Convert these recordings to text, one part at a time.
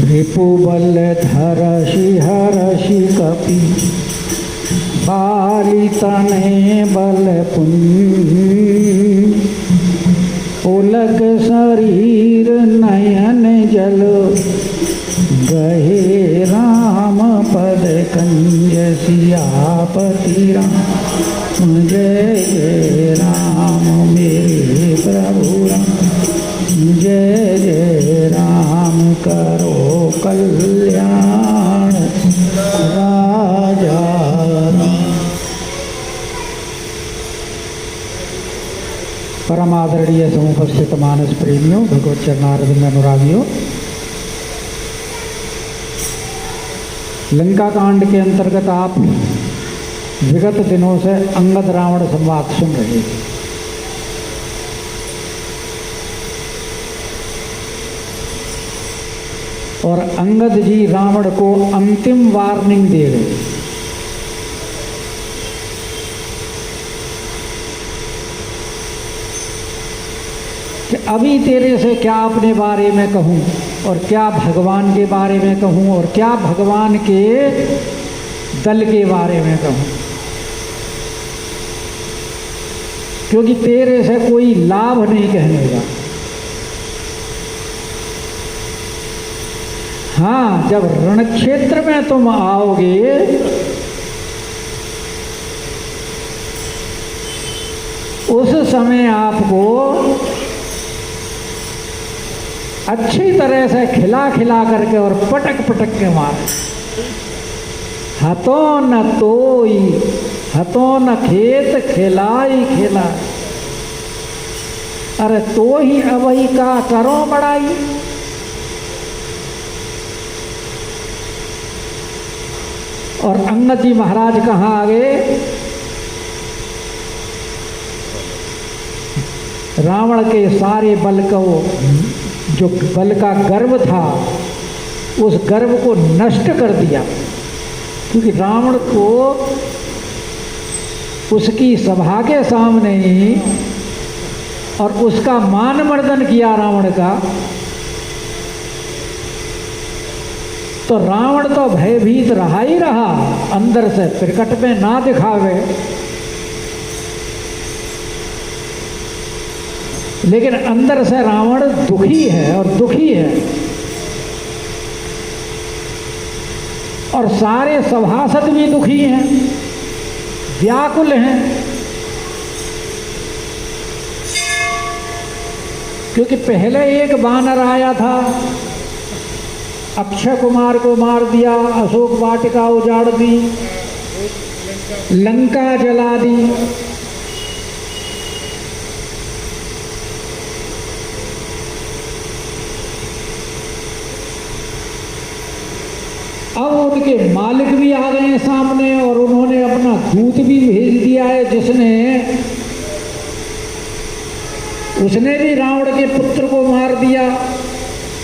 रिपुबल धरषि हरषि कपि बाली तने बल पुंज उलग शरीर नयन जल गहे राम पद कंज सियापति राम जय जय राम मेरे प्रभु राम जय जय राम करो कल्याण राजा राम। परमादरणीय समुपस्थित मानस प्रेमियों, भगवत चरणारविंद अनुरागियों, लंका कांड के अंतर्गत आप विगत दिनों से अंगद रावण संवाद सुन रहे हैं। और अंगद जी रावण को अंतिम वार्निंग दे रहे हैं। कि अभी तेरे से क्या अपने बारे में कहूं और क्या भगवान के बारे में कहूं और क्या भगवान के दल के बारे में कहूं, क्योंकि तेरे से कोई लाभ नहीं कहने का। हाँ, जब रण क्षेत्र में तुम आओगे उस समय आपको अच्छी तरह से खिला खिला करके और पटक पटक के मारे। हतो न तोई हतो न खेत खिलाई खिला, अरे तो ही अवही का करो बड़ाई। और अंगद जी महाराज कहाँ आ गए? रावण के सारे बल को, जो बल का गर्व था, उस गर्व को नष्ट कर दिया। क्योंकि रावण को उसकी सभा के सामने ही और उसका मान मर्दन किया रावण का, तो रावण तो भयभीत रहा ही रहा, अंदर से प्रकट में ना दिखावे, लेकिन अंदर से रावण दुखी है और दुखी है। और सारे सभासद भी दुखी हैं, व्याकुल हैं, क्योंकि पहले एक वानर आया था, अक्षय कुमार को मार दिया, अशोक वाटिका उजाड़ दी, लंका जला दी। अब उनके मालिक भी आ गए सामने और उन्होंने अपना दूत भी भेज दिया है, उसने भी रावण के पुत्र को मार दिया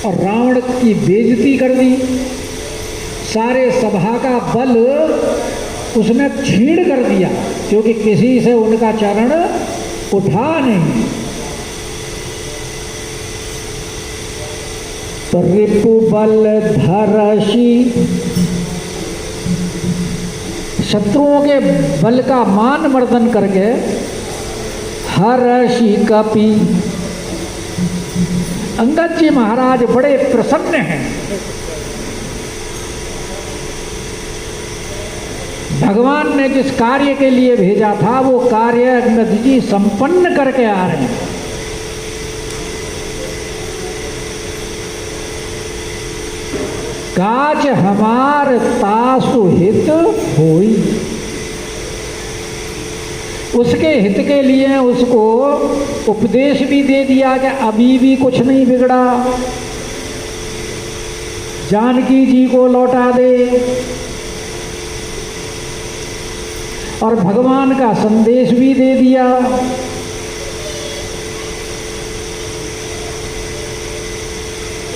और रावण की बेइज्जती कर दी। सारे सभा का बल उसने छीण कर दिया, क्योंकि किसी से उनका चरण उठा नहीं। तो रिपुबल धरषि, शत्रुओं के बल का मान मर्दन करके, हरषि कपि, अंगद जी महाराज बड़े प्रसन्न हैं। भगवान ने जिस कार्य के लिए भेजा था वो कार्य अंगद जी संपन्न करके आ रहे हैं। काज हमार तासु हित होई, उसके हित के लिए उसको उपदेश भी दे दिया कि अभी भी कुछ नहीं बिगड़ा, जानकी जी को लौटा दे। और भगवान का संदेश भी दे दिया।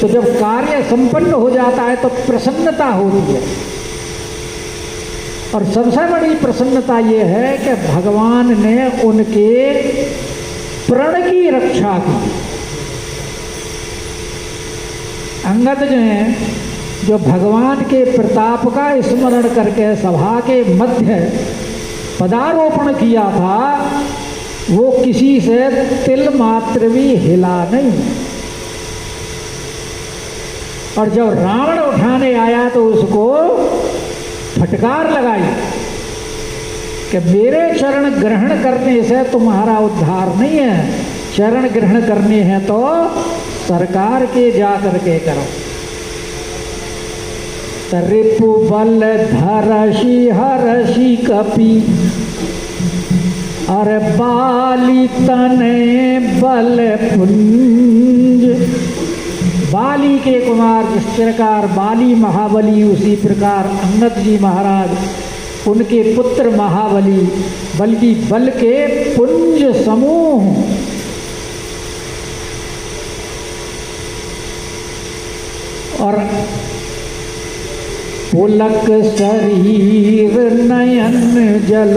तो जब कार्य संपन्न हो जाता है तो प्रसन्नता होती है, और सबसे बड़ी प्रसन्नता ये है कि भगवान ने उनके प्रण की रक्षा की। अंगद जो हैं जो भगवान के प्रताप का स्मरण करके सभा के मध्य पदारोपण किया था, वो किसी से तिल मात्र भी हिला नहीं। और जब रावण उठाने आया तो उसको फटकार लगाई कि मेरे चरण ग्रहण करने से तुम्हारा उद्धार नहीं है, चरण ग्रहण करने हैं तो सरकार के जा करके करो। रिपु बल धरषि हरषि कपि, अरे बाली तने बल पुंज। बाली के कुमार जिस प्रकार बाली महाबली, उसी प्रकार अंगद जी महाराज उनके पुत्र महाबली, बल्कि बल के पुंज समूह। और पुलक शरीर नयन जल,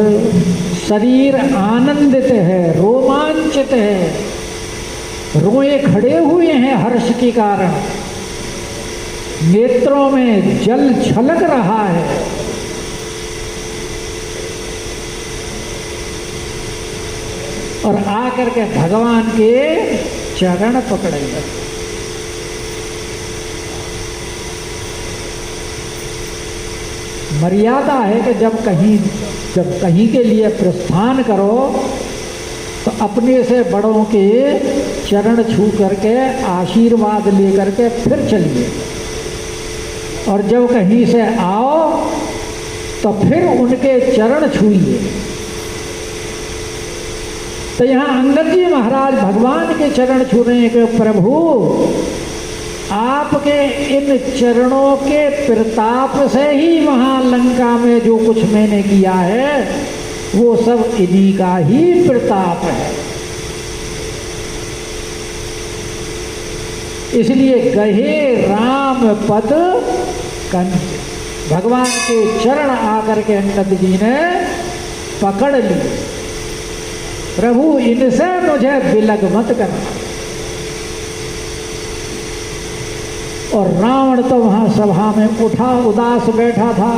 शरीर आनंदित है, रोमांचित है, रोए खड़े हुए हैं हर्ष के कारण, नेत्रों में जल छलक रहा है। और आकर के भगवान के चरण पकड़ेंगे। मर्यादा है कि जब कहीं के लिए प्रस्थान करो तो अपने से बड़ों के चरण छू करके आशीर्वाद लेकर के फिर चलिए, और जब कहीं से आओ तो फिर उनके चरण छूइए। तो यहाँ अंगद जी महाराज भगवान के चरण छू रहे हैं कि प्रभु आपके इन चरणों के प्रताप से ही वहां लंका में जो कुछ मैंने किया है वो सब इन्हीं का ही प्रताप है। इसलिए गहे राम पद कंज, भगवान के चरण आकर के अंगद जी ने पकड़ ली। प्रभु इनसे मुझे विलग मत करना। और रावण तो वहां सभा में उठा उदास बैठा था,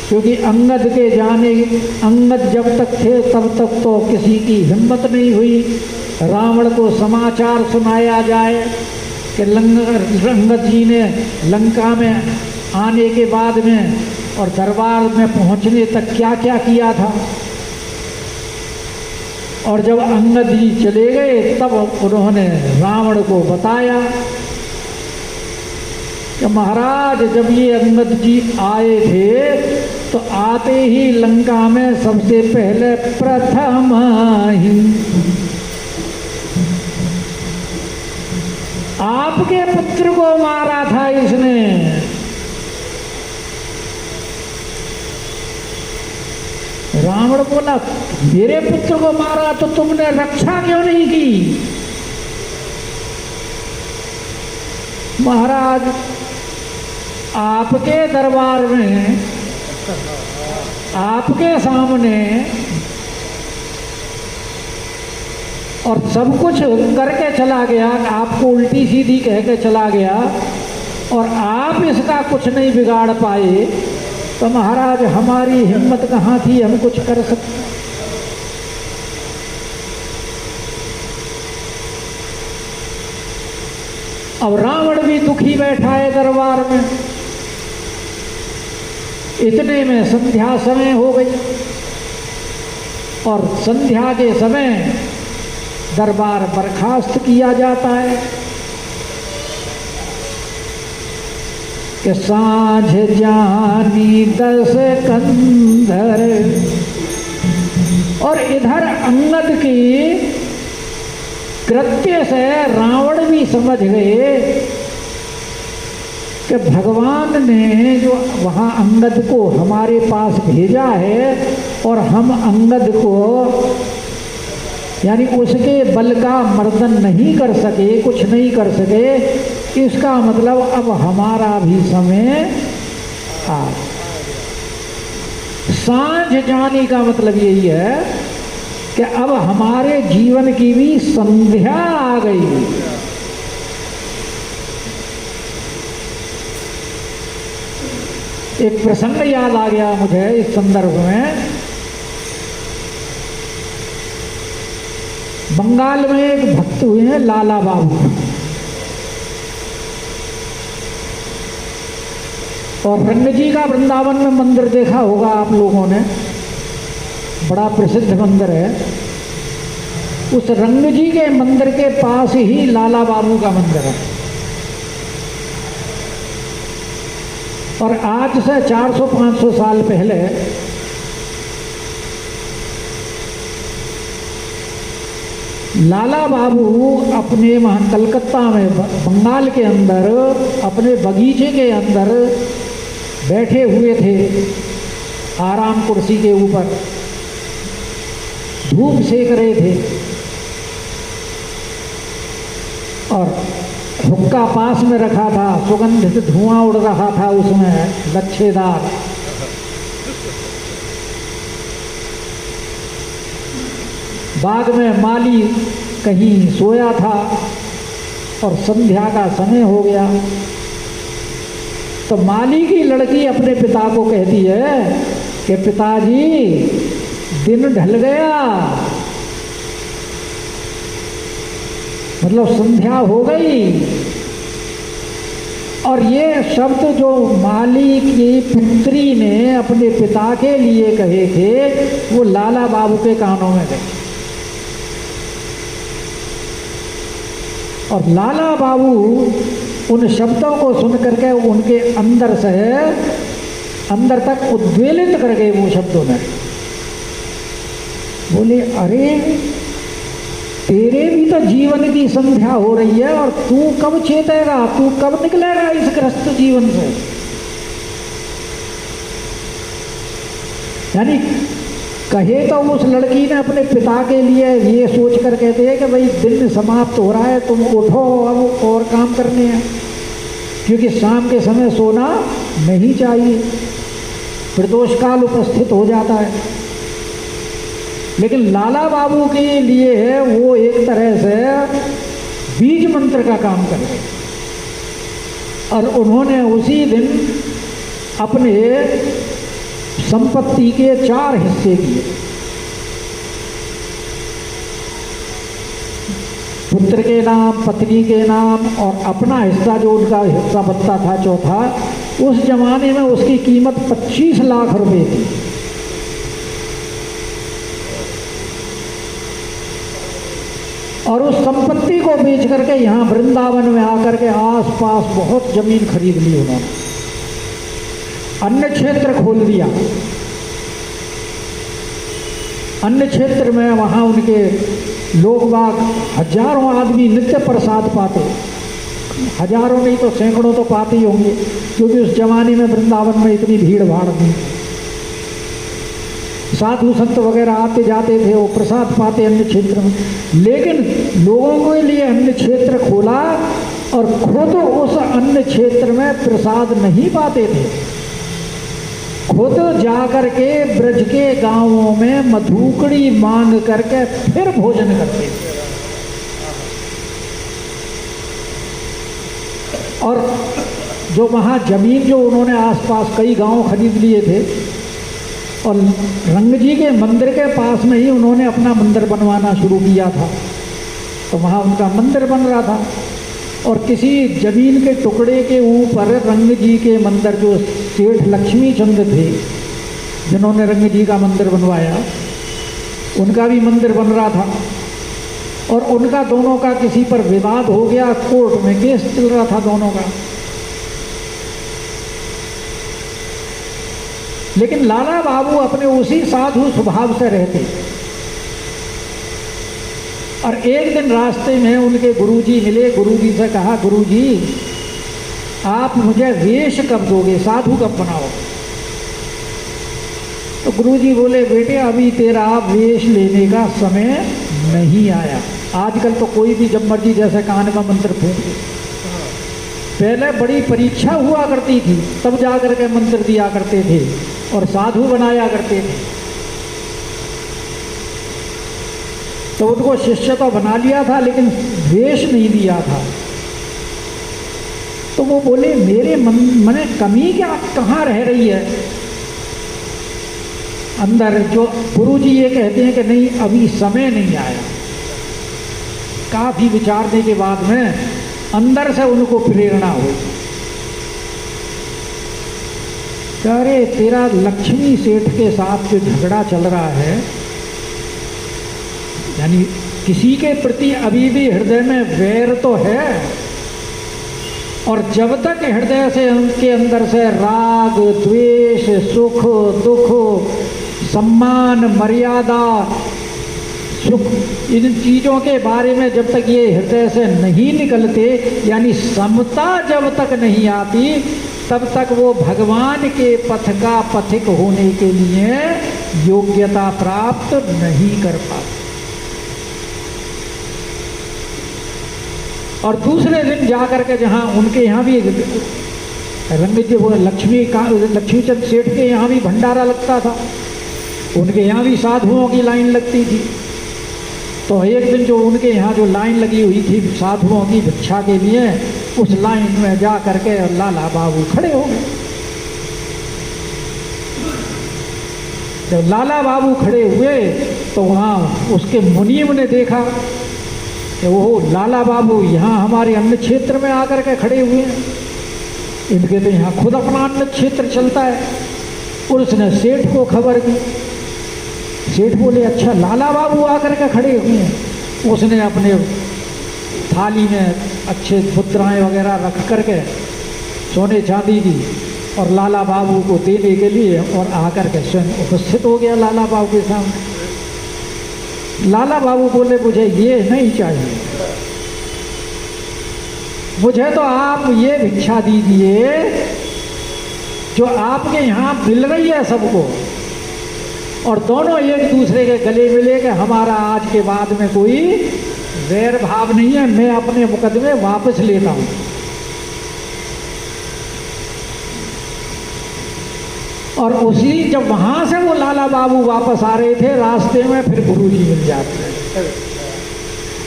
क्योंकि अंगद के जाने, अंगद जब तक थे तब तक तो किसी की हिम्मत नहीं हुई रावण को समाचार सुनाया जाए कि अंगद जी ने लंका में आने के बाद में और दरबार में पहुंचने तक क्या क्या किया था। और जब अंगद जी चले गए तब उन्होंने रावण को बताया कि महाराज जब ये अंगद जी आए थे तो आते ही लंका में सबसे पहले प्रथम ही आपके पुत्र को मारा था इसने। रावण बोला मेरे पुत्र को मारा तो तुमने रक्षा क्यों नहीं की? महाराज आपके दरबार में आपके सामने और सब कुछ करके चला गया, आपको उल्टी सीधी कह के चला गया और आप इसका कुछ नहीं बिगाड़ पाए, तो महाराज हमारी हिम्मत कहाँ थी हम कुछ कर सकते? अब रावण भी दुखी बैठा है दरबार में। इतने में संध्या समय हो गई और संध्या के समय दरबार बर्खास्त किया जाता है कि सांझ जानी 10 कंधर। और इधर अंगद की कृत्य से रावण भी समझ गए कि भगवान ने जो वहाँ अंगद को हमारे पास भेजा है और हम अंगद को यानी उसके बल का मर्दन नहीं कर सके, कुछ नहीं कर सके, इसका मतलब अब हमारा भी समय आ। सांझ जाने का मतलब यही है कि अब हमारे जीवन की भी संध्या आ गई। एक प्रसंग याद आ गया मुझे इस संदर्भ में। बंगाल में एक भक्त हुए हैं लाला बाबू, और रंग जी का वृंदावन में मंदिर देखा होगा आप लोगों ने, बड़ा प्रसिद्ध मंदिर है। उस रंग जी के मंदिर के पास ही लाला बाबू का मंदिर है, और आज से 400-500 साल पहले लाला बाबू अपने वहाँ कलकत्ता में बंगाल के अंदर अपने बगीचे के अंदर बैठे हुए थे, आराम कुर्सी के ऊपर धूप सेक रहे थे, और हुक्का पास में रखा था, सुगंधित धुआं उड़ रहा था उसमें लच्छेदार। बाग में माली कहीं सोया था और संध्या का समय हो गया, तो माली की लड़की अपने पिता को कहती है कि पिताजी दिन ढल गया, मतलब संध्या हो गई। और ये शब्द जो माली की पुत्री ने अपने पिता के लिए कहे थे वो लाला बाबू के कानों में गए, और लाला बाबू उन शब्दों को सुन करके उनके अंदर से अंदर तक उद्वेलित कर गए वो शब्दों में। बोले अरे तेरे भी तो जीवन की संध्या हो रही है और तू कब चेतेगा, तू कब निकलेगा इस ग्रस्त जीवन से। यानी कहे तो उस लड़की ने अपने पिता के लिए ये सोच कर कहते हैं कि भाई दिन समाप्त हो रहा है, तुम उठो अब और काम करने हैं, क्योंकि शाम के समय सोना नहीं चाहिए, प्रदोष काल उपस्थित हो जाता है। लेकिन लाला बाबू के लिए है वो एक तरह से बीज मंत्र का काम कर रहे, और उन्होंने उसी दिन अपने संपत्ति के 4 हिस्से किए। पुत्र के नाम, पत्नी के नाम, और अपना हिस्सा जो उनका हिस्सा बनता था चौथा, उस जमाने में उसकी कीमत 25 लाख रुपए थी। और उस संपत्ति को बेच करके यहाँ वृंदावन में आकर के आसपास बहुत जमीन खरीद ली उन्होंने, अन्न क्षेत्र खोल दिया। अन्न क्षेत्र में वहाँ उनके लोग बाग हजारों आदमी नित्य प्रसाद पाते, हजारों नहीं तो सैकड़ों तो पाते ही होंगे, क्योंकि उस जमाने में वृंदावन में इतनी भीड़ भाड़ थी, साधु संत वगैरह आते जाते थे, वो प्रसाद पाते अन्न क्षेत्र में। लेकिन लोगों के लिए अन्न क्षेत्र खोला और खुद उस अन्न क्षेत्र में प्रसाद नहीं पाते थे, खुद जाकर के ब्रज के गांवों में मधुकड़ी मांग करके फिर भोजन करते थे। और जो वहाँ जमीन जो उन्होंने आसपास कई गांव खरीद लिए थे, और रंग जी के मंदिर के पास में ही उन्होंने अपना मंदिर बनवाना शुरू किया था, तो वहाँ उनका मंदिर बन रहा था। और किसी जमीन के टुकड़े के ऊपर रंग जी के मंदिर, जो सेठ लक्ष्मी चंद थे जिन्होंने रंग जी का मंदिर बनवाया, उनका भी मंदिर बन रहा था, और उनका दोनों का किसी पर विवाद हो गया, कोर्ट में केस चल रहा था दोनों का। लेकिन लाला बाबू अपने उसी साधु स्वभाव से रहते, और एक दिन रास्ते में उनके गुरुजी मिले। गुरुजी से कहा, गुरुजी आप मुझे वेश कब दोगे, साधु कब बनाओ? तो गुरुजी बोले, बेटे अभी तेरा वेश लेने का समय नहीं आया। आजकल तो कोई भी जब मर्जी जैसे कान का मंत्र फूंक दे, पहले बड़ी परीक्षा हुआ करती थी, तब जा करके मंत्र दिया करते थे और साधु बनाया करते थे। तो उनको शिष्य तो बना लिया था, लेकिन वेश नहीं दिया था। तो तो वो बोले मेरे मन में कमी क्या कहाँ रह रही है अंदर। जो गुरुजी ये कहते हैं कि नहीं अभी समय नहीं आया, काफी विचारने के बाद में अंदर से उनको प्रेरणा हुई। अरे तेरा लक्ष्मी सेठ के साथ जो झगड़ा चल रहा है, यानी किसी के प्रति अभी भी हृदय में वैर तो है, और जब तक हृदय से उनके अंदर से राग द्वेष सुख दुख सम्मान मर्यादा सुख इन चीज़ों के बारे में जब तक ये हृदय से नहीं निकलते, यानी समता जब तक नहीं आती, तब तक वो भगवान के पथ का पथिक होने के लिए योग्यता प्राप्त नहीं कर पाते। और दूसरे दिन जाकर के जहाँ उनके यहाँ भी रंग जी वो लक्ष्मीचंद सेठ के यहाँ भी भंडारा लगता था, उनके यहाँ भी साधुओं की लाइन लगती थी। तो एक दिन जो उनके यहाँ जो लाइन लगी हुई थी साधुओं की भिक्षा के लिए, उस लाइन में जा करके लाला बाबू खड़े हो गए। जब लाला बाबू खड़े हुए तो वहाँ उसके मुनीम ने देखा कि वो लाला बाबू यहाँ हमारे अन्न क्षेत्र में आकर के खड़े हुए हैं, इनके तो यहाँ खुद अपना अन्न क्षेत्र चलता है। और उसने सेठ को खबर की। सेठ बोले अच्छा लाला बाबू आकर के खड़े हुए हैं। उसने अपने थाली में अच्छे मुद्राएं वगैरह रख करके सोने चांदी की और लाला बाबू को देने के लिए और आकर के स्वयं उपस्थित हो गया लाला बाबू के सामने। लाला बाबू बोले मुझे ये नहीं चाहिए, मुझे तो आप ये भिक्षा दीजिए जो आपके यहाँ मिल रही है सबको, और दोनों एक दूसरे के गले मिले कि हमारा आज के बाद में कोई वैर भाव नहीं है, मैं अपने मुकदमे वापस लेता हूँ। और उसी जब वहां से वो लाला बाबू वापस आ रहे थे, रास्ते में फिर गुरुजी मिल जाते हैं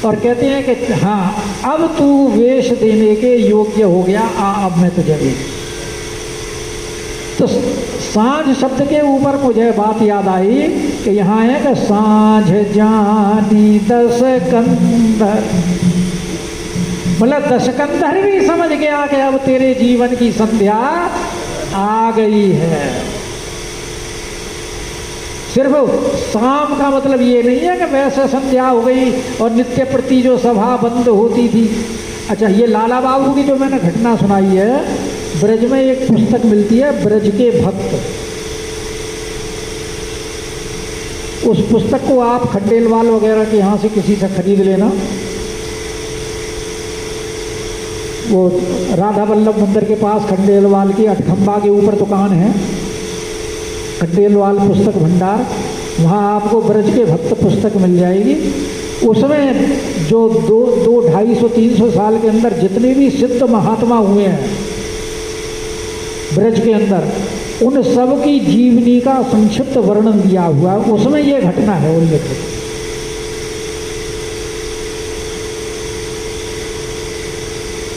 और कहते हैं कि हाँ अब तू वेश देने के योग्य हो गया, अब मैं तुझे दे। तो सांझ शब्द के ऊपर मुझे बात याद आई कि यहाँ है कि सांझ जानी दस कंधर, मतलब दस कंधर भी समझ गया कि अब तेरे जीवन की संध्या आ गई है। सिर्फ शाम का मतलब ये नहीं है कि वैसे संध्या हो गई और नित्य प्रति जो सभा बंद होती थी। अच्छा, ये लाला बाबू की जो मैंने घटना सुनाई है, ब्रज में एक पुस्तक मिलती है ब्रज के भक्त, उस पुस्तक को आप खंडेलवाल वगैरह के यहाँ से किसी से खरीद लेना। वो राधा वल्लभ मंदिर के पास खंडेलवाल की अठखंबा के ऊपर दुकान है, खंडेलवाल पुस्तक भंडार, वहाँ आपको ब्रज के भक्त पुस्तक मिल जाएगी। उसमें जो 200-250-300 साल के अंदर जितने भी सिद्ध महात्मा हुए हैं ब्रज के अंदर, उन सब की जीवनी का संक्षिप्त वर्णन दिया हुआ है। उसमें ये घटना है उल्लेखित।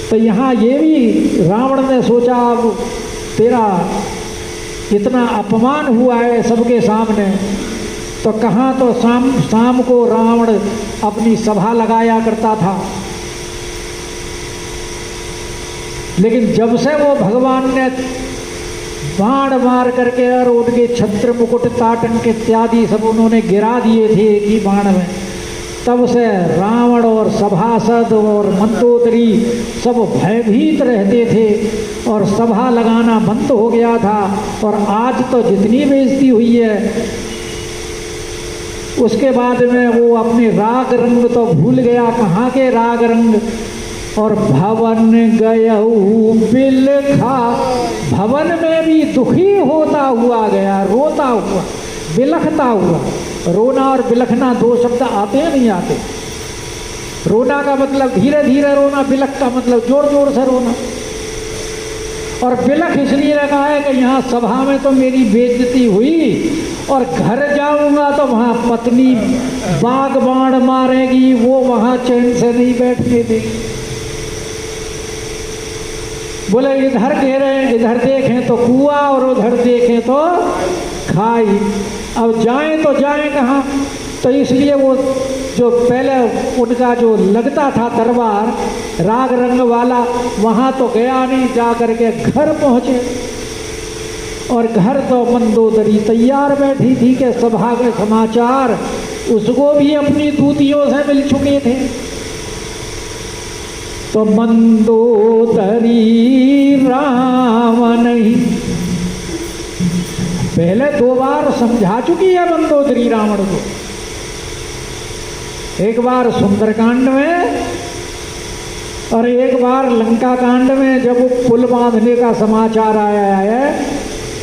तो यहाँ ये भी रावण ने सोचा अब तेरा इतना अपमान हुआ है सबके सामने, तो कहाँ तो शाम को रावण अपनी सभा लगाया करता था, लेकिन जब से वो भगवान ने बाण मार करके और उनके छत्र मुकुट ताटंक इत्यादि सब उन्होंने गिरा दिए थे एक ही बाण में, तब से रावण और सभासद और मंदोदरी सब भयभीत रहते थे और सभा लगाना बंद हो गया था। और आज तो जितनी बेइज्जती हुई है, उसके बाद में वो अपने राग रंग तो भूल गया, कहाँ के राग रंग। और भवन गयहु बिलखा, भवन में भी दुखी होता हुआ गया, रोता हुआ बिलखता हुआ। रोना और बिलखना दो शब्द आते हैं नहीं आते? रोना का मतलब धीरे धीरे रोना, बिलख का मतलब जोर जोर से रोना। और बिलख इसलिए लगा है कि यहाँ सभा में तो मेरी बेइज्जती हुई और घर जाऊंगा तो वहाँ पत्नी बाग बाण मारेगी, वो वहाँ चैन से नहीं बैठने देगी। बोले इधर घेरे, इधर देखें तो कुआं और उधर देखें तो खाई, अब जाएं तो जाएं कहाँ। तो इसलिए वो जो पहले उनका जो लगता था दरबार राग रंग वाला, वहाँ तो गया नहीं, जा करके घर पहुँचे और घर तो मंदोदरी तैयार बैठी थी कि सभा के समाचार उसको भी अपनी दूतियों से मिल चुके थे। तो मंदोदरी राम नहीं, पहले 2 बार समझा चुकी है मंदोदरी रावण को। एक बार सुंदरकांड में और एक बार लंका कांड में, जब वो पुल बांधने का समाचार आया है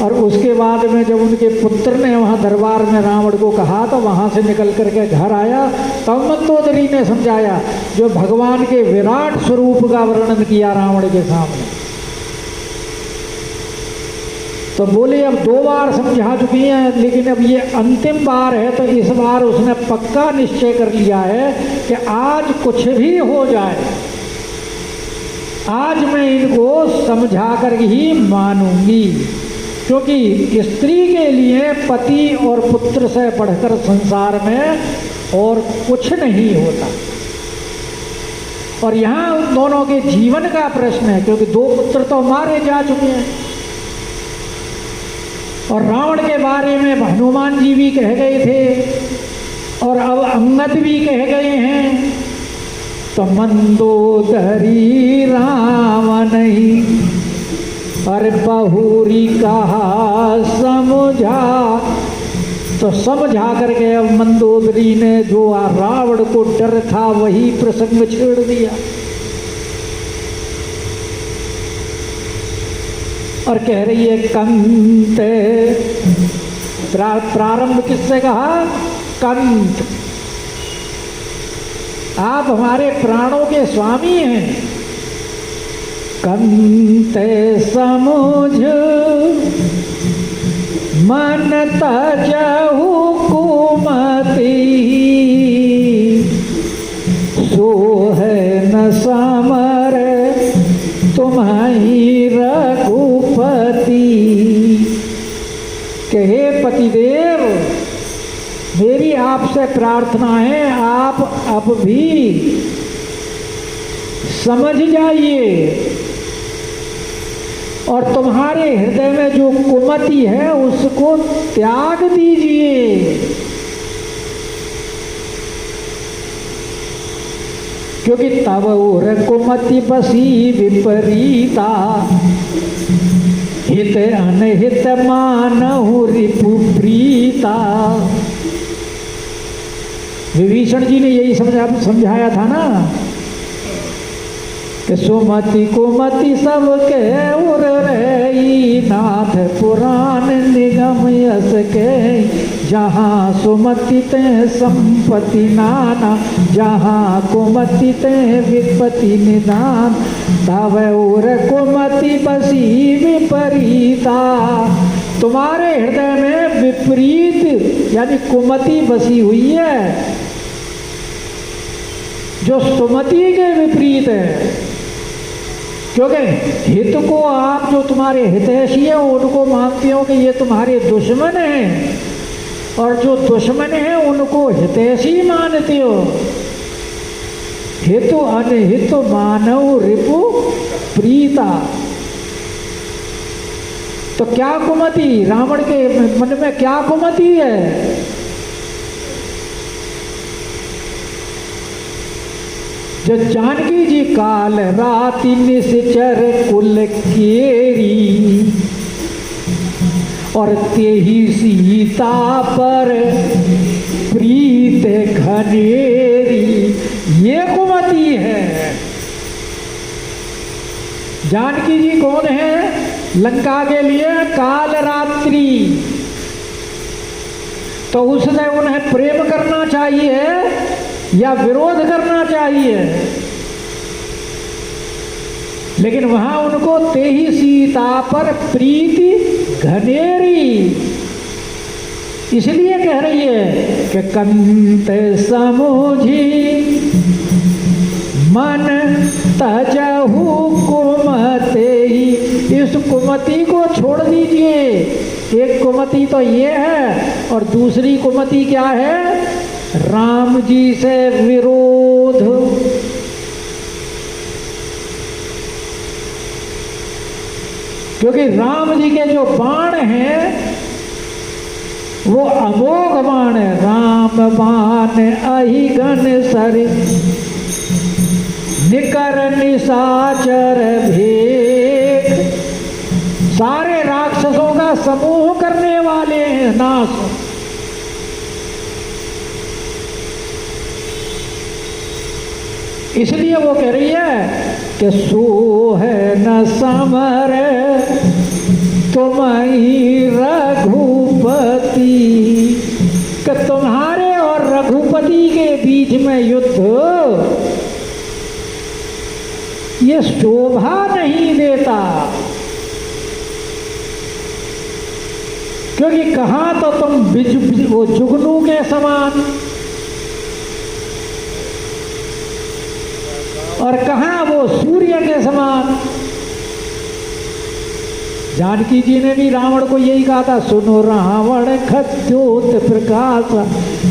और उसके बाद में जब उनके पुत्र ने वहाँ दरबार में रावण को कहा तो वहाँ से निकल करके घर आया, तब मंदोदरी ने समझाया, जो भगवान के विराट स्वरूप का वर्णन किया रावण के सामने। तो बोले अब 2 बार समझा चुकी हैं, लेकिन अब ये अंतिम बार है, तो इस बार उसने पक्का निश्चय कर लिया है कि आज कुछ भी हो जाए, आज मैं इनको समझा कर ही मानूंगी, क्योंकि स्त्री के लिए पति और पुत्र से बढ़कर संसार में और कुछ नहीं होता। और यहाँ उन दोनों के जीवन का प्रश्न है, क्योंकि 2 पुत्र तो मारे जा चुके हैं और रावण के बारे में हनुमान जी भी कह गए थे और अब अंगद भी कह गए हैं। तो मंदोदरी राम नहीं, अरे बहुरी कहा समझा, तो समझा करके अब मंदोदरी ने जो रावण को डर था वही प्रसंग छेड़ दिया और कह रही है कंते, प्रारंभ किससे कहा? कंत, आप हमारे प्राणों के स्वामी हैं। कंते समझ मन तजहु कुमति, सोह न समर तुम्हारी रघुपति। कहे पतिदेव, मेरी आपसे प्रार्थना है, आप अब भी समझ जाइए और तुम्हारे हृदय में जो कुमति है उसको त्याग दीजिए, क्योंकि तब और कुमति बसी विपरीता, हित अनहित मानहु रिपु प्रीता। विभीषण जी ने यही समझाया था ना कि सुमति कुमति सबके उर रही, नाथ पुराण निगम यस के, जहाँ सुमति ते संपत्ति नाना, जहाँ कुमति ते विपत्ति निदान, तब उर कुमति बसी विपरीता। तुम्हारे हृदय में विपरीत यानी कुमति बसी हुई है, जो सुमति के विपरीत है, क्योंकि हित को आप जो तुम्हारे हितैषी है उनको मानते हो कि ये तुम्हारे दुश्मन हैं, और जो दुश्मन है उनको हितैषी मानते हो। हित अनहित मानव रिपु प्रीता। तो क्या कुमति, रावण के मन में क्या कुमति है? जो जानकी जी काल राति निश्चर कुल केरी, और तेही सीता पर प्रीत घनेरी, ये कुमति है। जानकी जी कौन है? लंका के लिए काल रात्रि। तो उसने उन्हें प्रेम करना चाहिए या विरोध करना चाहिए, लेकिन वहां उनको तेही सीता पर प्रीति घनेरी, इसलिए कह रही है कि कंत समझी मन तजहु कुमते ही, इस कुमति को छोड़ दीजिए। एक कुमति तो ये है और दूसरी कुमति क्या है? राम जी से विरोध। क्योंकि राम जी के जो बाण हैं वो अमोघ बाण है। राम बाण अहिगन सरि, निकर निशाचर भेद। सारे राक्षसों का समूह करने वाले हैं नाश। इसलिए वो कह रही है कि सो है न समर तुम्हारी रघुपति, कि तुम्हारे और रघुपति के बीच में युद्ध ये शोभा नहीं देता। क्योंकि कहां तो तुम वो जुगनू के समान और कहां वो सूर्य के समान। जानकी जी ने भी रावण को यही कहा था, सुनो रावण खद्योत प्रकाश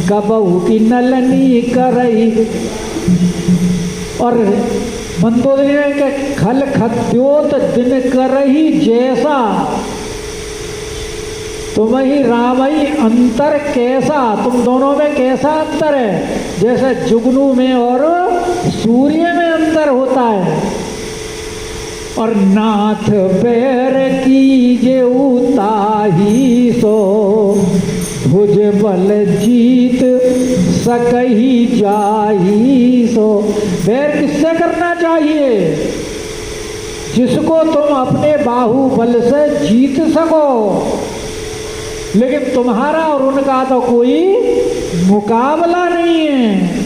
कबहू की नलनी करई। और मंदोदरी ने के खल खद्योत दिन करही जैसा, तुम ही रामई अंतर कैसा, तुम दोनों में कैसा अंतर है? जैसे जुगनू में और सूर्य में अंतर होता है। और नाथ पैर की जे उताही सो, भुज बल जीत सकही जाही सो। पैर किससे करना चाहिए? जिसको तुम अपने बाहुबल से जीत सको। लेकिन तुम्हारा और उनका तो कोई मुकाबला नहीं है।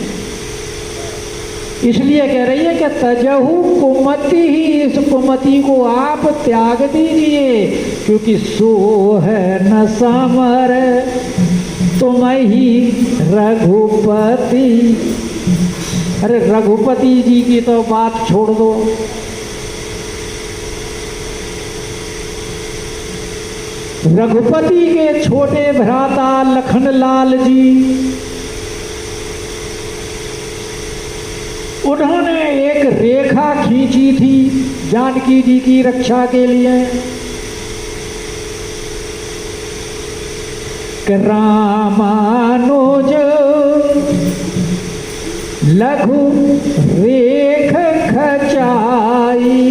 इसलिए कह रही है कि तजहु कुमति ही, इस कुमति को आप त्याग दीजिए। क्योंकि सो है न समर तुम ही रघुपति। अरे रघुपति जी की तो बात छोड़ दो, रघुपति के छोटे भ्राता लखनलाल जी, उन्होंने एक रेखा खींची थी जानकी जी की रक्षा के लिए कि रामानुज लघु रेख खचाई।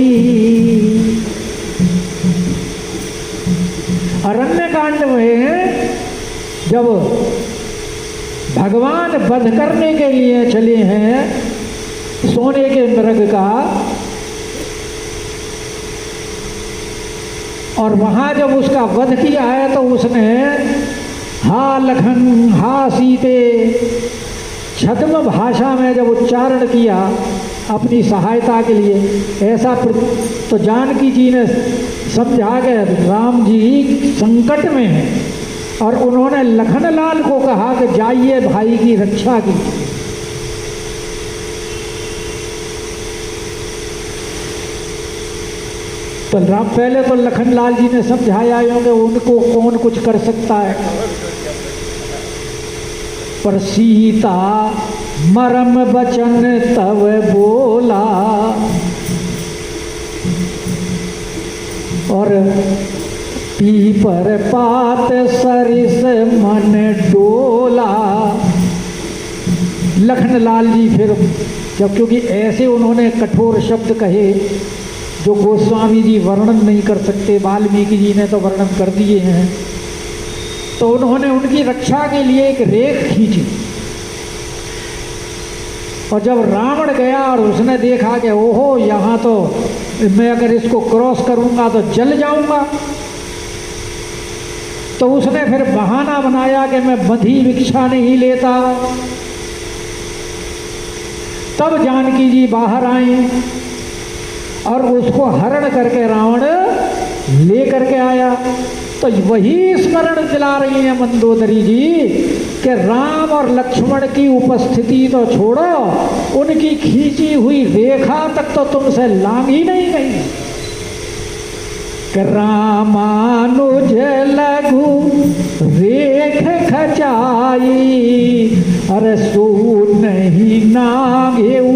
अरण्यकांड में जब भगवान वध करने के लिए चले हैं सोने के मृग का, और वहां जब उसका वध किया है तो उसने हा लखन हा सीते छद्म भाषा में जब उच्चारण किया अपनी सहायता के लिए, ऐसा तो जानकी जी ने समझा के राम जी संकट में हैं और उन्होंने लखनलाल को कहा कि जाइए भाई की रक्षा की। तो राम पहले तो लखनलाल जी ने समझाया कि उनको कौन कुछ कर सकता है, पर सीता मरम बचन तब बोला, और पीपर पात सरिस मन डोला। लखनलाल जी फिर जब, क्योंकि ऐसे उन्होंने कठोर शब्द कहे जो गोस्वामी जी वर्णन नहीं कर सकते, वाल्मीकि जी ने तो वर्णन कर दिए हैं, तो उन्होंने उनकी रक्षा के लिए एक रेख खींची। और जब रावण गया और उसने देखा कि ओहो यहाँ तो मैं अगर इसको क्रॉस करूंगा तो जल जाऊंगा, तो उसने फिर बहाना बनाया कि मैं बंधी भिक्षा नहीं लेता। तब जानकी जी बाहर आई और उसको हरण करके रावण ले करके आया। तो वही स्मरण दिला रही है मंदोदरी जी कि राम और लक्ष्मण की उपस्थिति तो छोड़ो, उनकी खींची हुई रेखा तक तो तुमसे लांघी नहीं गई। रामानुज लघु रेख खचाई, अरे सो नहीं नागेऊ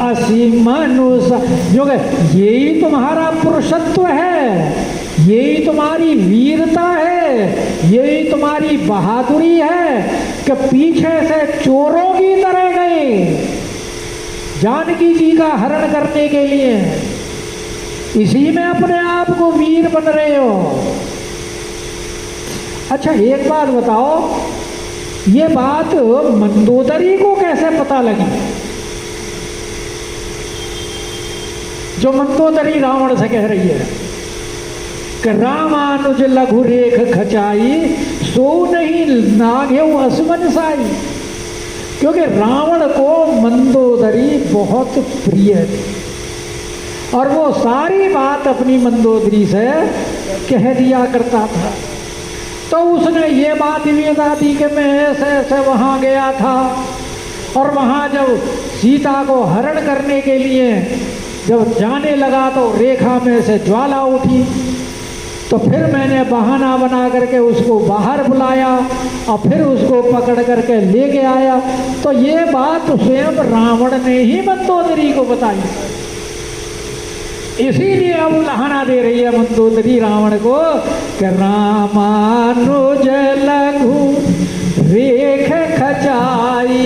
असी मनुष्य। जो यही तुम्हारा पुरुषत्व है, यही तुम्हारी वीरता है, यही तुम्हारी बहादुरी है कि पीछे से चोरों की तरह गए जानकी जी का हरण करने के लिए। इसी में अपने आप को वीर बन रहे हो। अच्छा एक बात बताओ, ये बात मंदोदरी को कैसे पता लगी? जो मंदोदरी रावण से कह रही है कि रामानुज लघु रेख खचाई, सो नहीं नागेऊ असमन साई। क्योंकि रावण को मंदोदरी बहुत प्रिय थी और वो सारी बात अपनी मंदोदरी से कह दिया करता था। तो उसने ये बात भी बता दी कि मैं ऐसे ऐसे वहाँ गया था और वहाँ जब सीता को हरण करने के लिए जब जाने लगा तो रेखा में से ज्वाला उठी, तो फिर मैंने बहाना बना करके उसको बाहर बुलाया और फिर उसको पकड़ करके लेके आया। तो ये बात स्वयं रावण ने ही मंदोदरी को बताई। इसीलिए अब लहाना दे रही है मंदोदरी रावण को कि रामानुज लघु रेख खचाई,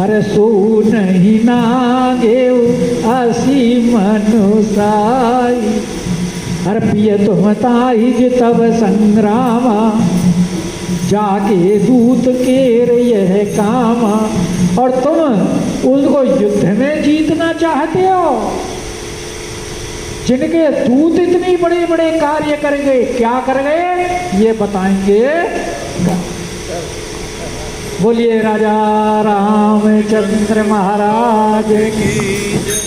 अरे सो नहीं नागेऊ असी मनुसाई। अरे पिय तुम ताई तब संग्रामा, जाके दूत केर यह कामा। और तुम उसको युद्ध में जीतना चाहते हो, जिनके दूत इतनी बड़े बड़े कार्य कर गए, क्या कर गए ये बताएंगे। बोलिए राजा रामचंद्र महाराज की।